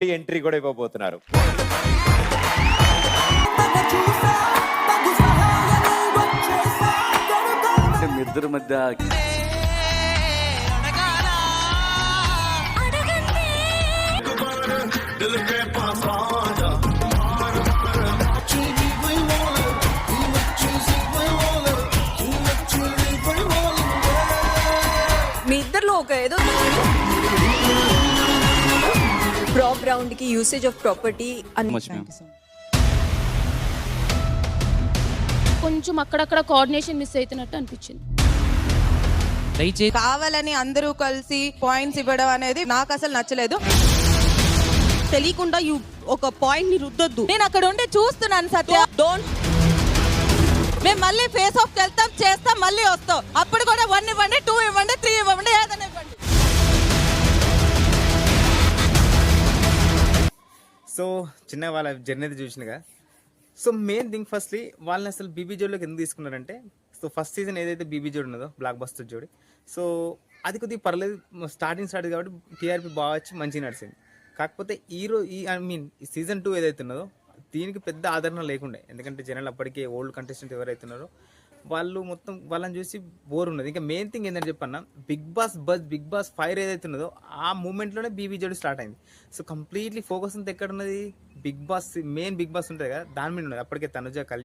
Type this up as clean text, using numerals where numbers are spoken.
Entry కూడా ఇవ్వబోతున్నారు. అంటే మీ ఇద్దరి మధ్య మీ ఇద్దరిలో ఒక ఏదో ప్రాప్ రౌండ్ కి యూసేజ్ ఆఫ్ ప్రాపర్టీ అని కొంచెం అక్కడక్కడ కోఆర్డినేషన్ మిస్ అవుతున్నట్టు అనిపించింది. కావాలని అందరూ కలిసి పాయింట్స్ ఇవ్వడం అనేది నాకు అసలు నచ్చలేదు. తెలియకుండా ఒక పాయింట్ ని రుద్దొద్దు. నేను అక్కడ ఉండి చూస్తున్నాను సత్య. డోంట్. మేము మళ్ళీ ఫేస్ ఆఫ్ వెళ్తాం, చేస్తాం, మళ్ళీ వస్తాం. అప్పుడు కూడా 1 ఇవ్వండి, 2 ఇవ్వండి, 3 ఇవ్వండి, ఏదైనా ఇవ్వండి. సో చిన్న వాళ్ళ జర్నీ అయితే చూసినగా. సో మెయిన్ థింగ్ ఫస్ట్లీ వాళ్ళని అసలు బీబీ జోడిలోకి ఎందుకు తీసుకున్నారంటే, సో ఫస్ట్ సీజన్ ఏదైతే బీబీ జోడి ఉన్నదో బ్లాక్ బస్టర్ జోడి, సో అది కొద్దిగా పర్లేదు, స్టార్టింగ్ కాబట్టి టీఆర్పీ బాగా వచ్చి మంచిగా నడిచింది. కాకపోతే సీజన్ 2 ఏదైతే ఉన్నదో దీనికి పెద్ద ఆదరణ లేకుండే. ఎందుకంటే జనాలు అప్పటికే ఓల్డ్ కంటెస్టెంట్ ఎవరైతే ఉన్నారో వాళ్ళు మొత్తం వాళ్ళని చూసి బోర్ ఉన్నది. ఇంకా మెయిన్ థింగ్ ఏంటంటే చెప్పన్నా, బిగ్ బాస్ ఫైర్ ఏదైతే ఉన్నదో ఆ మూమెంట్లోనే బీబీ జోడి స్టార్ట్ అయింది. సో కంప్లీట్లీ ఫోకస్ అంతా ఎక్కడ ఉన్నది, మెయిన్ బిగ్ బాస్ ఉంటుంది కదా, దాని మీద ఉన్నది. అప్పటికే తనుజ